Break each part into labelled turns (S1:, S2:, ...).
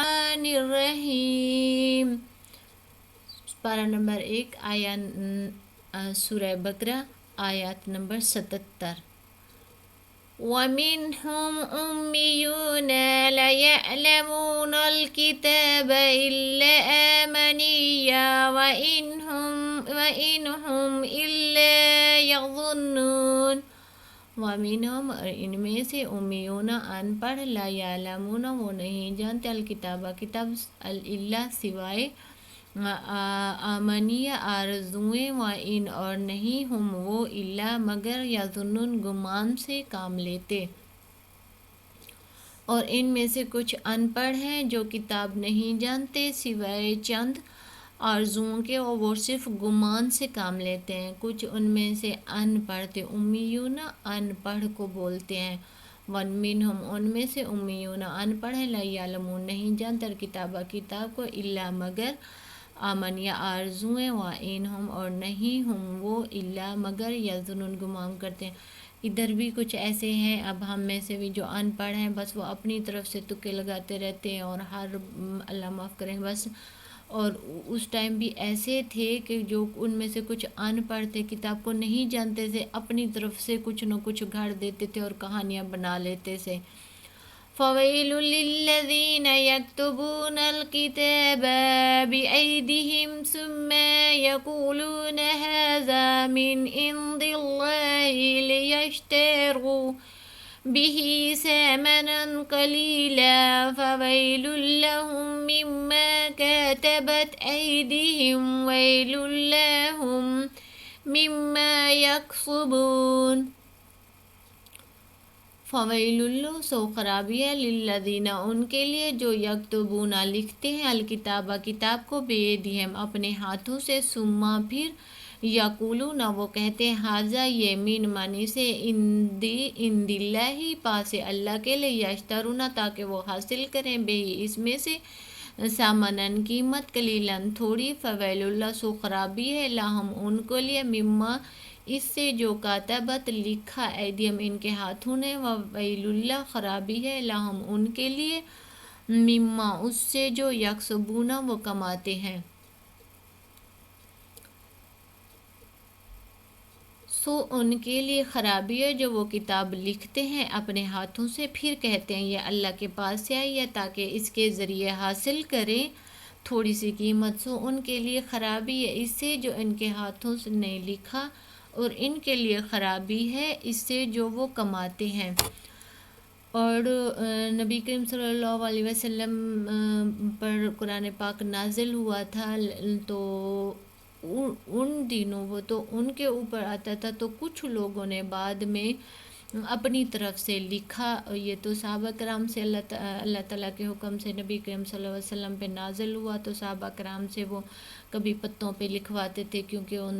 S1: الرحیم، پارہ نمبر 1 سورہ بقرہ آیات نمبر 77۔ وَمِنْهُمْ أُمِّيُّونَ لَا يَعْلَمُونَ الْكِتَابَ إِلَّا أَمَانِيَّ وَإِنْهُمْ إِلَّا يَظُنُّونَ۔ وَمِنْهُمْ، اور ان میں سے، امیون ان پڑھ، لا یعلمون وہ نہیں جانتے، الکتاب کتاب، الا سوائے، آمنیہ آرزوئیں، وَإِنْ اور نہیں، ہم وہ، الا مگر، یظنون گمان سے کام لیتے۔ اور ان میں سے کچھ ان پڑھ ہیں جو کتاب نہیں جانتے سوائے چند آرزوؤں کے، اور وہ صرف گمان سے کام لیتے ہیں۔ کچھ ان میں سے ان پڑھ تھے، امیون ان پڑھ کو بولتے ہیں۔ وَمِنْهُمْ ان میں سے، امیون ان پڑھ ہیں، لا یعلمون نہیں جانتے، الکتاب کتاب کو، الا مگر، آمنیہ آرزوئیں، وَإِنْهُمْ اور نہیں، ہم وہ، الا مگر، یظنون گمان کرتے ہیں۔ ادھر بھی کچھ ایسے ہیں، اب ہم میں سے بھی جو ان پڑھ ہیں، بس وہ اپنی طرف سے تکے لگاتے رہتے ہیں، اور اللہ معاف کریں بس۔ اور اس ٹائم بھی ایسے تھے کہ جو ان میں سے کچھ ان پڑھ تھے، کتاب کو نہیں جانتے تھے، اپنی طرف سے کچھ نہ کچھ گھڑ دیتے تھے اور کہانیاں بنا لیتے تھے۔ فَوَيْلٌ لِّلَّذِينَ يَكْتُبُونَ الْكِتَابَ بِأَيْدِيهِمْ ثُمَّ يَقُولُونَ هَٰذَا مِنْ عِندِ اللَّهِ لِيَشْتَرُوا بِهِ ثَمَنًا قَلِيلًا فَوَيْلٌ لَّهُم مِّمَّا كَتَبَتْ أَيْدِيهِمْ وَيْلٌ لَّهُم مِّمَّا يَكْسِبُونَ۔ فَوَيْلٌ سو خرابی ہے، لِلَّذِينَ ان کے لیے، جو یکتبون لکھتے ہیں، الکتاب کتاب کو، بِأَیْدِیہِم اپنے ہاتھوں سے، ثم پھر، یقولون وہ کہتے ہیں، ھذا یہ، من معنی سے، عند اللہ پاس اللہ کے لیے، یشترون تاکہ وہ حاصل کریں، بہ اس میں سے، ثمناً قیمت، قلیلاً تھوڑی، فویل سو خرابی ہے، لہم ان کو لیے، مما اس سے، جو کاتبت لکھا، ایدیم ان کے ہاتھوں نے، وویل خرابی ہے، لہم ان کے لیے، مما اس سے، جو یکسبون وہ کماتے ہیں۔ سو ان کے لیے خرابی ہے جو وہ کتاب لکھتے ہیں اپنے ہاتھوں سے، پھر کہتے ہیں یہ اللہ کے پاس سے آئی ہے تاکہ اس کے ذریعے حاصل کریں تھوڑی سی قیمت۔ سو ان کے لیے خرابی ہے اس سے جو ان کے ہاتھوں سے نے لکھا، اور ان کے لیے خرابی ہے اس سے جو وہ کماتے ہیں۔ اور نبی کریم صلی اللہ علیہ وسلم پر قرآن پاک نازل ہوا تھا، تو ان دنوں وہ تو ان کے اوپر آتا تھا، تو کچھ لوگوں نے بعد میں اپنی طرف سے لکھا، یہ تو صحابہ کرام سے اللہ تعالیٰ کے حکم سے نبی کریم صلی اللہ علیہ وسلم پہ نازل ہوا، تو صحابہ کرام سے وہ کبھی پتوں پہ لکھواتے تھے، کیونکہ ان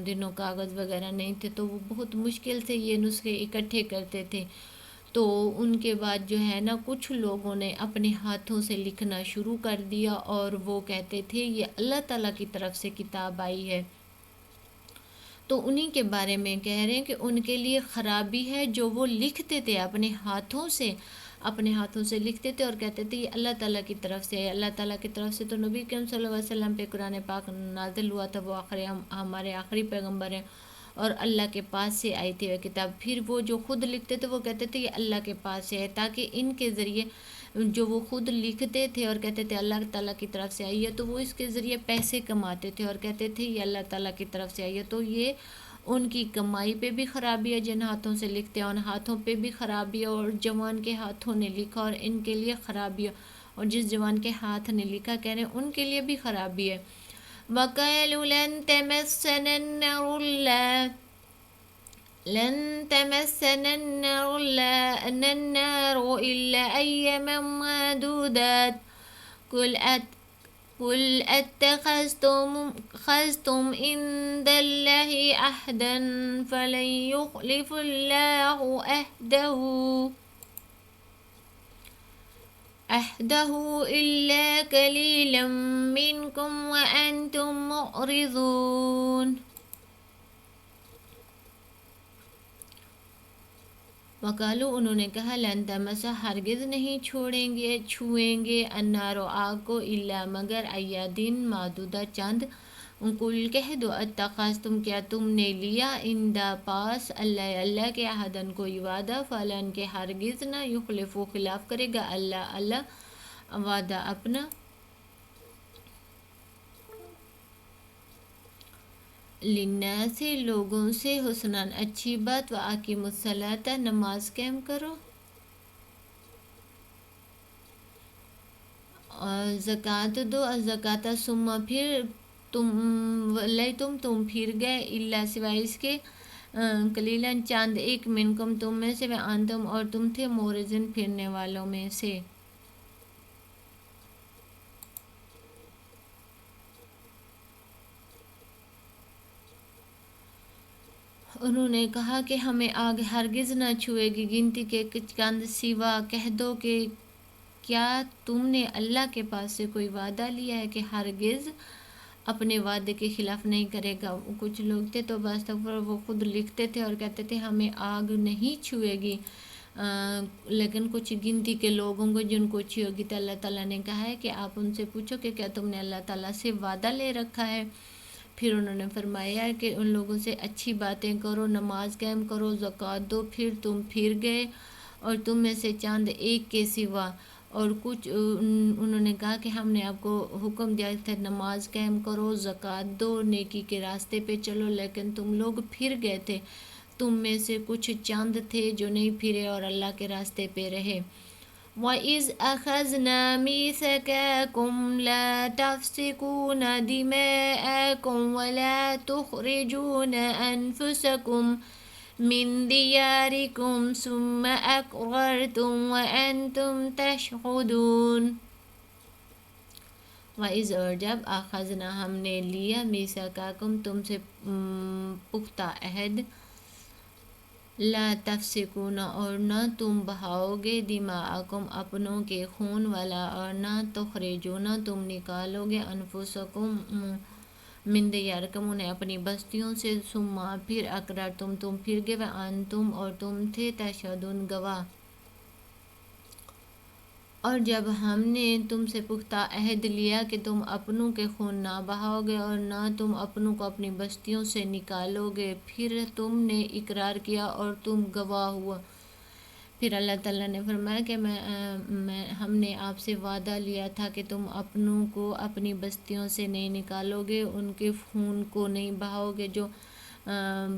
S1: دنوں کاغذ وغیرہ نہیں تھے، تو وہ بہت مشکل سے یہ نسخے اکٹھے کرتے تھے۔ تو ان کے بعد جو ہے نا، کچھ لوگوں نے اپنے ہاتھوں سے لکھنا شروع کر دیا، اور وہ کہتے تھے یہ اللہ تعالیٰ کی طرف سے کتاب آئی ہے۔ تو انہی کے بارے میں کہہ رہے ہیں کہ ان کے لیے خرابی ہے جو وہ لکھتے تھے اپنے ہاتھوں سے لکھتے تھے، اور کہتے تھے یہ اللہ تعالیٰ کی طرف سے ہے، اللہ تعالیٰ کی طرف سے۔ تو نبی کریم صلی اللہ علیہ وسلم پہ قرآن پاک نازل ہوا تھا، وہ ہمارے آخری پیغمبر ہیں، اور اللہ کے پاس سے آئی تھی وہ کتاب۔ پھر وہ جو خود لکھتے تھے وہ کہتے تھے یہ اللہ کے پاس سے ہے، تاکہ ان کے ذریعے جو وہ خود لکھتے تھے اور کہتے تھے اللہ تعالیٰ کی طرف سے آئی ہے، تو وہ اس کے ذریعے پیسے کماتے تھے اور کہتے تھے یہ اللہ تعالیٰ کی طرف سے آئی ہے۔ تو یہ ان کی کمائی پہ بھی خرابی ہے، جن ہاتھوں سے لکھتے ہیں ان ہاتھوں پہ بھی خرابی ہے، اور جوان کے ہاتھوں نے لکھا اور ان کے لیے خرابی ہے، اور جس جوان کے ہاتھ نے لکھا کہہ رہے ہیں ان کے لیے بھی خرابی ہے۔ وَقَالُوا لَن تَمَسَّنَا النَّارُ إِلَّا أَيَّامًا مَّعْدُودَاتٍ قُلْ أَتَّخَذْتُمْ عِندَ اللَّهِ عَهْدًا فَلَن يُخْلِفَ اللَّهُ عَهْدَهُ إِلَّا قَلِيلًا مِّنكُمْ وَأَنتُم مُّعْرِضُونَ۔ وقالو انہوں نے کہا لن تمسا ہرگز نہیں چھوئیں گے النار آگ کو الا مگر ایادین معدودہ چند قل کہہ دو اتخذتم کیا تم نے لیا اندہ پاس اللہ کے عہدن کوئی وعدہ فلن کے ہرگز نہ یخلفو خلاف کرے گا اللہ وعدہ اپنا للناس لوگوں سے حسناً اچھی بات واقیموا الصلاۃ نماز قائم کرو اور زکوٰۃ دو زکوٰۃ ثم پھر تم پھر گئے اللہ سوائے اس کے قلیلاً چاند ایک منکم تم میں سے وانتم اور تم تھے مورزن پھرنے والوں میں سے انہوں نے کہا کہ ہمیں آگ ہرگز نہ چھوئے گی گنتی کے چند سوا کہہ دو کہ کیا تم نے اللہ کے پاس سے کوئی وعدہ لیا ہے کہ ہرگز اپنے وعدے کے خلاف نہیں کرے گا. کچھ لوگ تھے تو بس وہ خود لکھتے تھے اور کہتے تھے ہمیں آگ نہیں چھوئے گی، لیکن کچھ گنتی کے لوگوں کو جن کو چھوئے گی. تو اللہ تعالیٰ نے کہا ہے کہ آپ ان سے پوچھو کہ کیا تم نے اللہ تعالیٰ سے وعدہ لے رکھا ہے. پھر انہوں نے فرمایا کہ ان لوگوں سے اچھی باتیں کرو، نماز قائم کرو، زکوٰۃ دو. پھر تم پھر گئے اور تم میں سے چاند ایک کے سوا. اور کچھ انہوں نے کہا کہ ہم نے آپ کو حکم دیا تھا نماز قائم کرو، زکوٰۃ دو، نیکی کے راستے پہ چلو، لیکن تم لوگ پھر گئے تھے. تم میں سے کچھ چاند تھے جو نہیں پھرے اور اللہ کے راستے پہ رہے. وَإِذْ أَخَذْنَا مِيثَاقَكُمْ لَا تَفْسِكُونَ دِمَاءَكُمْ وَلَا تُخْرِجُونَ أَنفُسَكُمْ مِنْ دِيَارِكُمْ ثُمَّ أَقْرَرْتُمْ وَأَنْتُمْ تَشْهَدُونَ. وَإِذْ اور جب أَخَذْنَا ہم نے لیا مِيثَاقَكُمْ تم سے پختہ عہد، لا تفسکون اور نہ تم بہاؤ گے، دماءکم اپنوں کے خون، والا اور نہ تخرجون تم نکالو گے، انفسکم من دیارکم انہیں اپنی بستیوں سے، ثم پھر اقررتم تم پھر گئے، وانتم اور تم تھے تشہدون گواہ. اور جب ہم نے تم سے پختہ عہد لیا کہ تم اپنوں کے خون نہ بہاؤ گے اور نہ تم اپنوں کو اپنی بستیوں سے نکالو گے، پھر تم نے اقرار کیا اور تم گواہ ہوا. پھر اللہ تعالیٰ نے فرمایا کہ ہم نے آپ سے وعدہ لیا تھا کہ تم اپنوں کو اپنی بستیوں سے نہیں نکالو گے، ان کے خون کو نہیں بہاؤ گے. جو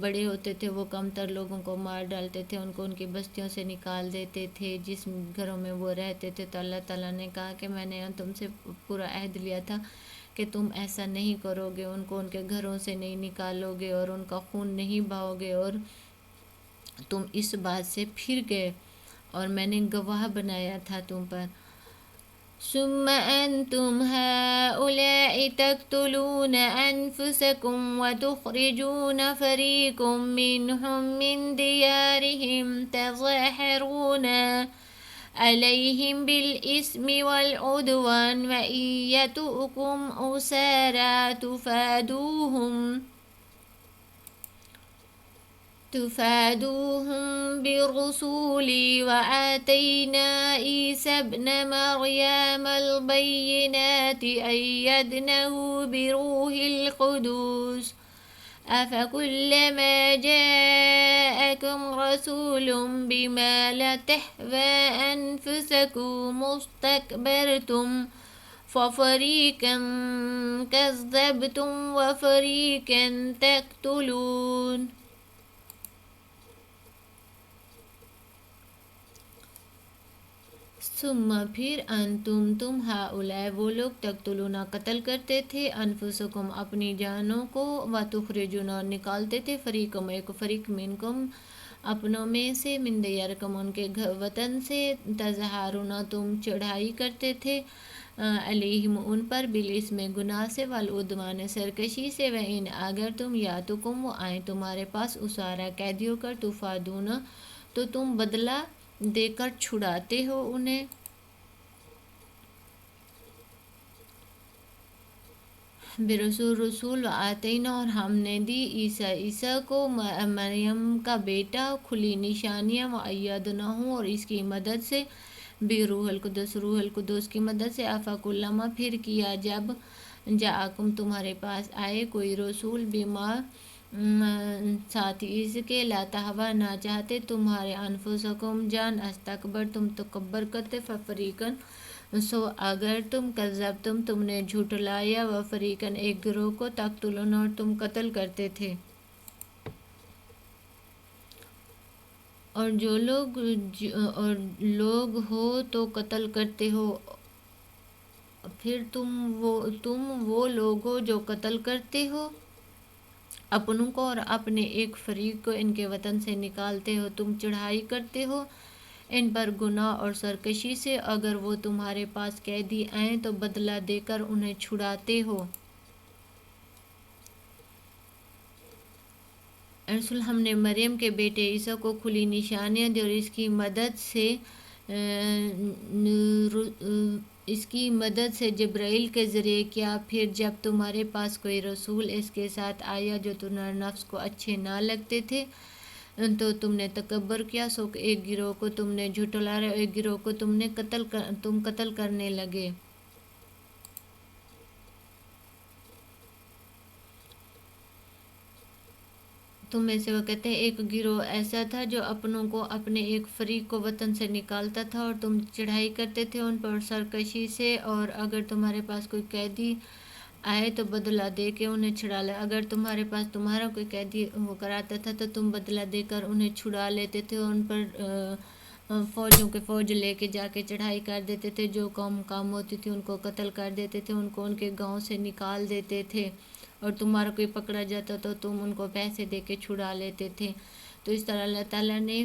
S1: بڑے ہوتے تھے وہ کم تر لوگوں کو مار ڈالتے تھے، ان کو ان کی بستیوں سے نکال دیتے تھے جس گھروں میں وہ رہتے تھے. تو اللہ تعالیٰ نے کہا کہ میں نے تم سے پورا عہد لیا تھا کہ تم ایسا نہیں کرو گے، ان کو ان کے گھروں سے نہیں نکالو گے اور ان کا خون نہیں بہاؤ گے، اور تم اس بات سے پھر گئے اور میں نے گواہ بنایا تھا تم پر. ثم أنتم هؤلاء تقتلون أنفسكم وتخرجون فريق منهم من ديارهم تظاهرون عليهم بالإثم والعدوان وإن يأتوكم أسارى تفادوهم برسولي وآتينا عيسى ابن مريم البينات أيدناه بروح القدس أفكلما جاءكم رسول بما لا تهوى أنفسكم استكبرتم ففريقا كذبتم وفريقا تقتلون. ثم پھر تم ہؤلاء وہ لوگ تقتلون قتل کرتے تھے، انفسکم اپنی جانوں کو، وتخرجون اور نکالتے تھے، فریقم ایک فریق منکم اپنوں میں سے، من دیارکم ان کے وطن سے، تظاہرون تم چڑھائی کرتے تھے، علیہم ان پر، بالاسم گناہ سے، والعدوان سرکشی سے، وإن اگر تم یاتکم وہ آئیں تمہارے پاس، اسارا قیدی ہو کر، تفادون تو تم بدلہ دے کر چھڑاتے ہو انہیں. برسول رسول آتینا، اور ہم نے دی عیسیٰ کو مریم کا بیٹا کھلی نشانیاں، وَأَيَّدْنَاهُ، اور اس کی مدد سے روح القدس کی مدد سے، افکلما، پھر کیا جب جاءکم تمہارے پاس آئے کوئی رسول بما ساتھ اس کے لا تہوا نہ چاہتے تمہارے انفسکم جان استکبر تم تکبر کرتے ففریقن سو اگر تم کذبتم تم نے جھٹلایا وفریقن ایک گروہ کو تقتلون اور تم قتل کرتے تھے، اور جو لوگ ہو تو قتل کرتے ہو، پھر تم وہ لوگ ہو جو قتل کرتے ہو اپنوں کو اور اپنے ایک فریق کو ان کے وطن سے نکالتے ہو، تم چڑھائی کرتے ہو ان پر گناہ اور سرکشی سے، اگر وہ تمہارے پاس قیدی آئیں تو بدلہ دے کر انہیں چھڑاتے ہو۔ رسول ہم نے مریم کے بیٹے عیسیٰ کو کھلی نشانیاں دی اور اس کی مدد سے جبرائیل کے ذریعے کیا، پھر جب تمہارے پاس کوئی رسول اس کے ساتھ آیا جو تمہارے نفس کو اچھے نہ لگتے تھے تو تم نے تکبر کیا، سو ایک گروہ کو تم نے جھٹلایا اور ایک گروہ کو تم قتل کرنے لگے۔ تم میں سے وہ کہتے ہیں ایک گروہ ایسا تھا جو اپنوں کو اپنے ایک فریق کو وطن سے نکالتا تھا اور تم چڑھائی کرتے تھے ان پر سرکشی سے، اور اگر تمہارے پاس کوئی قیدی آئے تو بدلہ دے کے انہیں چھڑا لے، اگر تمہارے پاس تمہارا کوئی قیدی ہو کر آتا تھا تو تم بدلہ دے کر انہیں چھڑا لیتے تھے، ان پر فوجوں کے فوج لے کے جا کے چڑھائی کر دیتے تھے، جو کام ہوتی تھی ان کو قتل کر دیتے تھے، ان کو ان کے گاؤں سے نکال دیتے تھے، اور تمہارا کوئی پکڑا جاتا تو تم ان کو پیسے دے کے چھڑا لیتے تھے۔ تو اس طرح اللہ تعالیٰ نے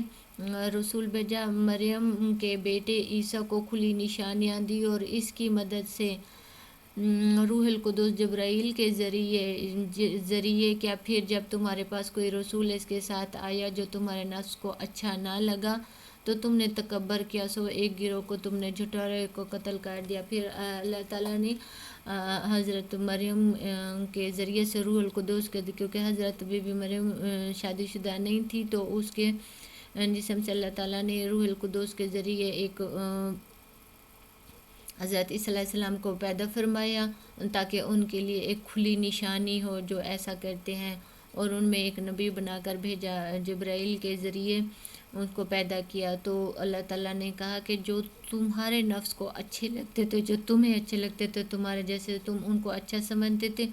S1: رسول بھیجا، مریم کے بیٹے عیسیٰ کو کھلی نشانیاں دی اور اس کی مدد سے روح القدس جبرائیل کے ذریعے کیا، پھر جب تمہارے پاس کوئی رسول اس کے ساتھ آیا جو تمہارے نفس کو اچھا نہ لگا تو تم نے تکبر کیا، سو ایک گروہ کو تم نے جھٹلایا ایک کو قتل کر دیا۔ پھر اللہ تعالیٰ نے حضرت مریم کے ذریعے سے روح القدس کے، کیونکہ حضرت بی بی مریم شادی شدہ نہیں تھی تو اس کے جسم سے اللہ تعالیٰ نے روح القدس کے ذریعے ایک حضرت عیسیٰ علیہ السلام کو پیدا فرمایا تاکہ ان کے لیے ایک کھلی نشانی ہو جو ایسا کرتے ہیں، اور ان میں ایک نبی بنا کر بھیجا جبرائیل کے ذریعے ان کو پیدا کیا۔ تو اللہ تعالیٰ نے کہا کہ جو تمہارے نفس کو اچھے لگتے تھے، جو تمہیں اچھے لگتے تھے، تمہارے جیسے تم ان کو اچھا سمجھتے تھے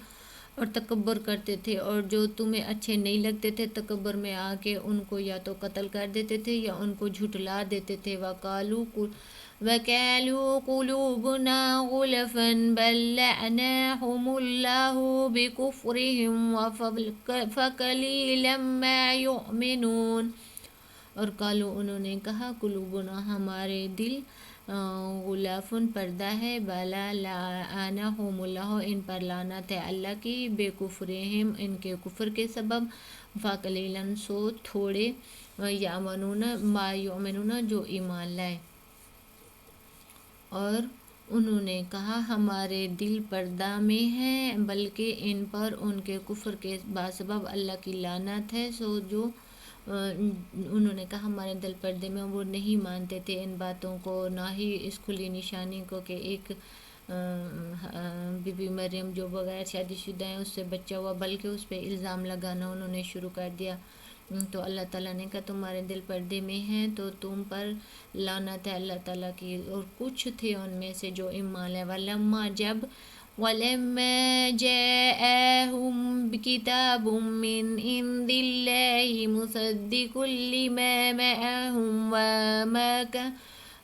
S1: اور تکبر کرتے تھے، اور جو تمہیں اچھے نہیں لگتے تھے تکبر میں آ کے ان کو یا تو قتل کر دیتے تھے یا ان کو جھٹلا دیتے تھے۔ وَقَالُوا قُلُوبُنَا غُلَفٌ بَل لَّعَنَهُمُ اللَّهُ بِكُفْرِهِمْ فَقَلِيلًا مَّا يُؤْمِنُونَ، اور قالو انہوں نے کہا قلوبنا ہمارے دل غلافن پردہ ہے، بلا لعنہم اللہ ان پر لعنت ہے اللہ کی، بے کفرہم ان کے کفر کے سبب، فقلیلاً سو تھوڑے، یامنون ما یؤمنون جو ایمان لائے، اور انہوں نے کہا ہمارے دل پردہ میں ہیں بلکہ ان پر ان کے کفر کے بسبب اللہ کی لعنت ہے، سو جو انہوں نے کہا ہمارے دل پردے میں، وہ نہیں مانتے تھے ان باتوں کو، نہ ہی اس کھلی نشانی کو کہ ایک بی بی مریم جو بغیر شادی شدہ ہیں اس سے بچہ ہوا، بلکہ اس پہ الزام لگانا انہوں نے شروع کر دیا۔ تو اللہ تعالیٰ نے کہا تمہارے دل پردے میں ہیں تو تم پر لعنت ہے اللہ تعالیٰ کی، اور کچھ تھے ان میں سے جو ایمان لائے۔ وَلَمَّا جَاءَهُم بِكِتَابٌ مِّنْ عِندِ اللَّهِ مُصَدِّقٌ لِّمَا مَعَهُمْ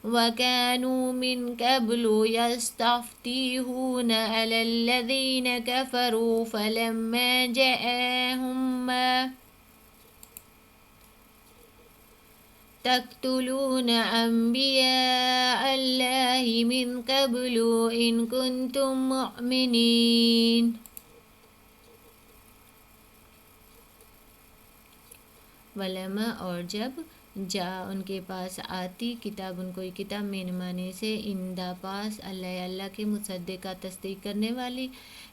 S1: وَكَانُوا مِن قَبْلُ يَسْتَفْتِحُونَ عَلَى الَّذِينَ كَفَرُوا فَلَمَّا جَاءَهُم مَّا تَقْتُلُونَ أَنبِيَاءَ اللَّهِ مِن قَبْلُ إِن كُنتُم مُّؤْمِنِينَ۔ ولما، اور جب جا ان کے پاس آتی کتاب ان کو کتاب مینمانے سے ان دا پاس اللہ کے مصدق کا تصدیق کرنے والی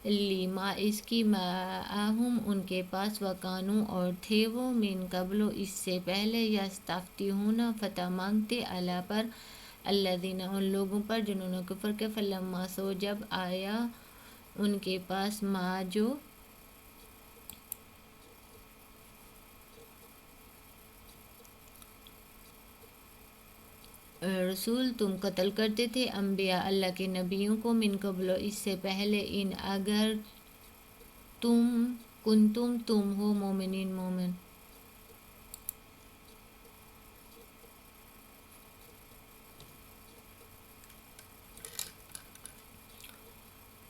S1: لیما اس کی معاہم ان کے پاس وقانو اور تھے وہ من قبل اس سے پہلے یستفتحون فتح مانگتے اللہ پر الذین ان لوگوں پر جنہوں نے کفر کے فلما سو جب آیا ان کے پاس ما جو رسول تم قتل کرتے تھے انبیاء اللہ کے نبیوں کو من قبل اس سے پہلے ان اگر تم ہو مومنین مومن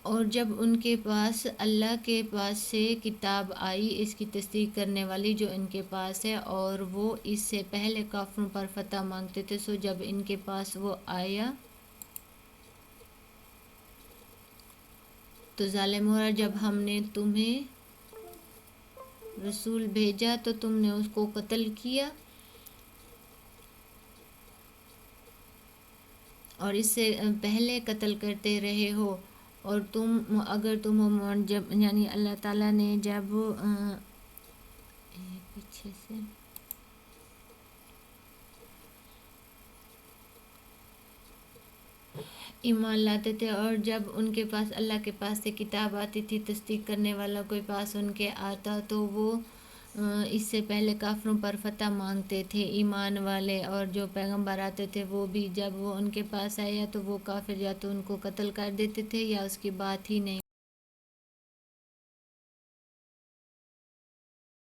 S1: اور جب ان کے پاس اللہ کے پاس سے کتاب آئی اس کی تصدیق کرنے والی جو ان کے پاس ہے اور وہ اس سے پہلے کافروں پر فتح مانگتے تھے سو جب ان کے پاس وہ آیا تو ظالم ہوا جب ہم نے تمہیں رسول بھیجا تو تم نے اس کو قتل کیا اور اس سے پہلے قتل کرتے رہے ہو اور اگر تم جب یعنی اللہ تعالیٰ نے جب پیچھے سے ایمان لاتے تھے اور جب ان کے پاس اللہ کے پاس سے کتاب آتی تھی تصدیق کرنے والا کوئی پاس ان کے آتا تو وہ اس سے پہلے کافروں پر فتح مانگتے تھے ایمان والے اور جو پیغمبر آتے تھے وہ بھی جب وہ ان کے پاس آیا تو وہ کافر یا تو ان کو قتل کر دیتے تھے یا اس کی بات ہی نہیں